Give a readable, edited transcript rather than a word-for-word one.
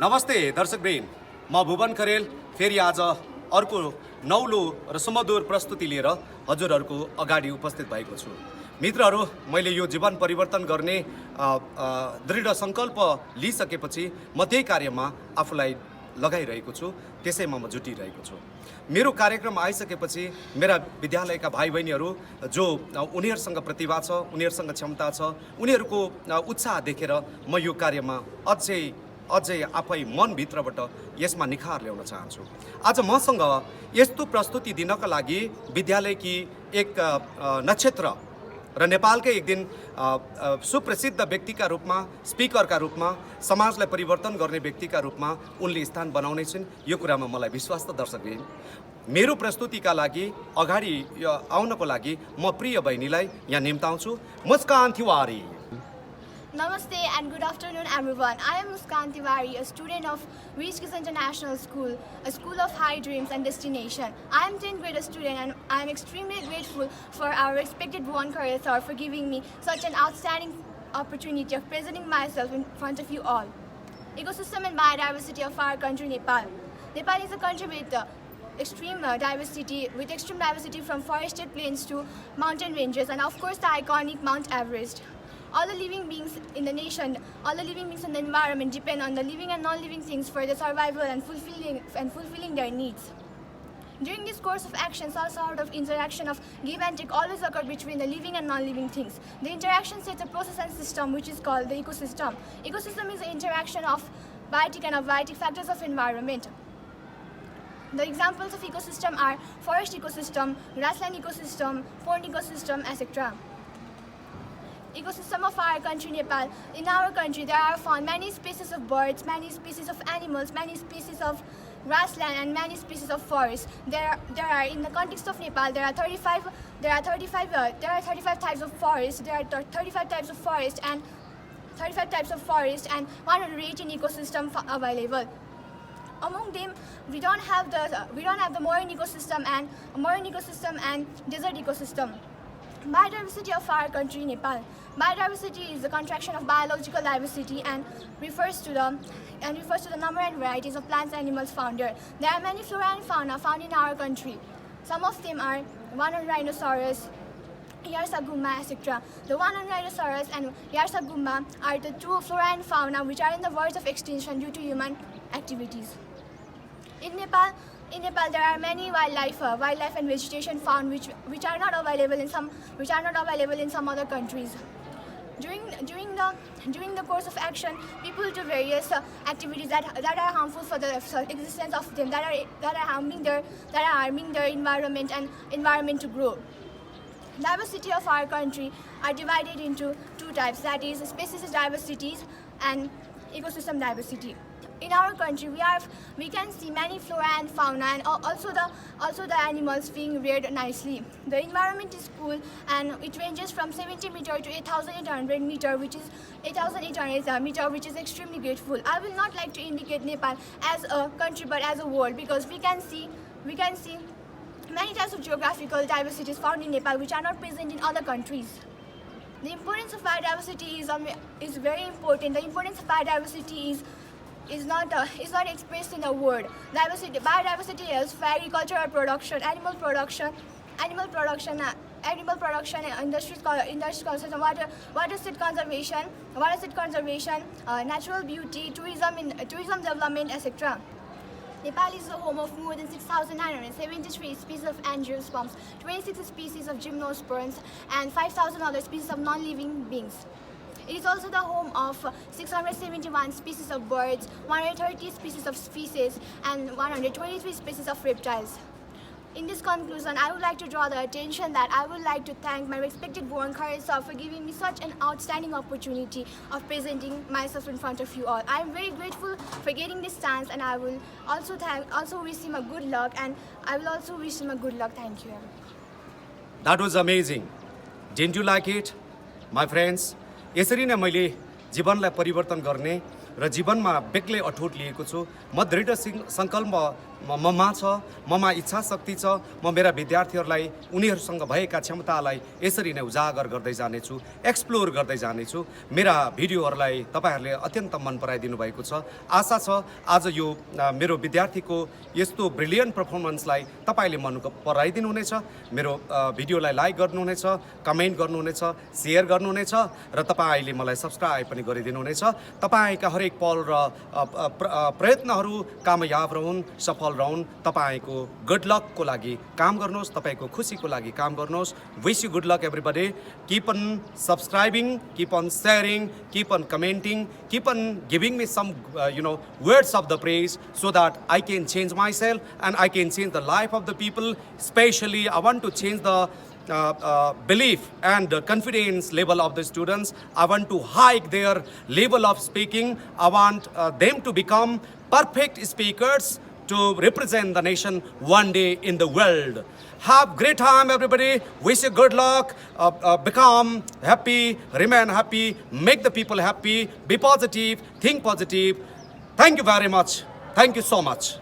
नमस्ते दर्शकवृन्द, म भुवन खरेल फेरि आज अर्को नौलो र सुमधुर प्रस्तुति लिएर हजुरहरूको अगाडि उपस्थित भएको छु। मित्रहरू, मैले यो जीवन परिवर्तन गर्ने दृढ सङ्कल्प लिइसकेपछि म त्यही कार्यमा आफूलाई लगाइरहेको छु, त्यसैमा म जुटिरहेको छु। मेरो कार्यक्रम आइसकेपछि मेरा विद्यालयका भाइ बहिनीहरू जो उनीहरूसँग प्रतिभा छ, उनीहरूसँग क्षमता छ, उनीहरूको उत्साह देखेर म यो कार्यमा अझै आफै मनभित्रबाट यसमा निखार ल्याउन चाहन्छु। आज मसँग यस्तो प्रस्तुति दिनका लागि विद्यालयकी एक नक्षत्र र नेपालकै एक दिन सुप्रसिद्ध व्यक्तिका रूपमा, स्पिकरका रूपमा, समाजलाई परिवर्तन गर्ने व्यक्तिका रूपमा उनले स्थान बनाउने छिन्, यो कुरामा मलाई विश्वास छ। दर्शकले मेरो प्रस्तुतिका लागि अगाडि आउनको लागि म प्रिय बहिनीलाई यहाँ निम्ताउँछु। मुस्कान Tiwari. Namaste and good afternoon everyone. I am Muskan Tiwari, a student of Rishikesh International School, a school of high dreams and destination. I am 10th grade student and I am extremely grateful for our respected Bhuvan Khare sir for giving me such an outstanding opportunity of presenting myself in front of you all. Ecosystem and biodiversity of our country, Nepal. Nepal is a country with extreme diversity from forested plains to mountain ranges, and of course the iconic Mount Everest. All the living beings in the nation, all the living beings in the environment depend on the living and non-living things for their survival and fulfilling their needs. During this course of action, some sort of interaction of give and take always occur between the living and non-living things. The interaction sets a process and system which is called the ecosystem. Ecosystem is the interaction of biotic and abiotic factors of environment. The examples of ecosystem are forest ecosystem, grassland ecosystem, pond ecosystem, etc. Ecosystem of our country, Nepal. In our country, there are found many species of birds, many species of animals, many species of grassland, and many species of forest. There are in the context of Nepal, there are 35 types of forest. There are 35 types of forest and 118 ecosystem available. Among them, we don't have the marine ecosystem and desert ecosystem. Biodiversity of our country, Nepal. Biodiversity is the contraction of biological diversity and refers to the number and varieties of plants and animals found here. There are many flora and fauna found in our country. Some of them are one-horned rhinoceros, Yarsagumma, etc. The one-horned rhinoceros and Yarsagumma are the two flora and fauna which are in the verge of extinction due to human activities. In Nepal, there are many wildlife and vegetation found which are not available in some other countries. During the course of action, people do various activities that are harmful for the existence of them, that are harming their environment and environment to grow. Diversity of our country are divided into two types, that is species diversities and ecosystem diversity. In our country, we can see many flora and fauna, and also the animals being reared nicely. The environment is cool, and it ranges from 70 meter to 8,800 meter, which is extremely grateful. I will not like to indicate Nepal as a country but as a world, because we can see many types of geographical diversities found in Nepal which are not present in other countries. The importance of biodiversity is very important. The importance of biodiversity is not expressed in a word. Biodiversity helps for agricultural production, animal production, industries, water set conservation, natural beauty, tourism development, etc. Nepal is the home of more than 6,973 species of angiosperms, 26 species of gymnosperms, and 5,000 other species of non-living beings. It is also the home of 671 species of birds, 130 species of species, and 123 species of reptiles. In this conclusion, I would like to draw the attention that I would like to thank my respected Bhuvan Khare sir for giving me such an outstanding opportunity of presenting myself in front of you all. I am very grateful for getting this chance, and I will also wish him a good luck, Thank you. That was amazing. Didn't you like it? My friends, यसरी नै मैले जीवनलाई परिवर्तन गर्ने र जीवनमा बेग्लै अठोट लिएको छु। म दृढ सङ्कल्प ममा छ, ममा इच्छा शक्ति छ। म मेरा विद्यार्थीहरूलाई उनीहरूसँग भएका क्षमतालाई यसरी नै उजागर गर्दै जानेछु, एक्सप्लोर गर्दै जानेछु। मेरा भिडियोहरूलाई तपाईँहरूले अत्यन्त मन पराइदिनु भएको छ। आशा छ आज यो मेरो विद्यार्थीको यस्तो ब्रिलियन्ट पर्फर्मेन्सलाई तपाईँले मन पराइदिनु हुनेछ। मेरो भिडियोलाई लाइक गर्नुहुनेछ, कमेन्ट गर्नुहुनेछ, सेयर गर्नुहुनेछ र तपाईँले मलाई सब्सक्राइब पनि गरिदिनु हुनेछ। तपाईँका हरेक पल र प्रयत्नहरू कामयाब रहन्, सफल रहन्। तपाईँको गुड लकको लागि काम गर्नुहोस्, तपाईँको खुसीको लागि काम गर्नुहोस्। Wish you good luck everybody. Keep on subscribing, keep on sharing, keep on commenting, keep on giving me some words of the praise so that I can change myself and I can change the life of the people. Especially I want to change the belief and the confidence level of the students. I want to hike their level of speaking. I want them to become perfect speakers to represent the nation one day in the world. Have great time, everybody. Wish you good luck. Become happy, remain happy, make the people happy, be positive, think positive. Thank you very much. Thank you so much.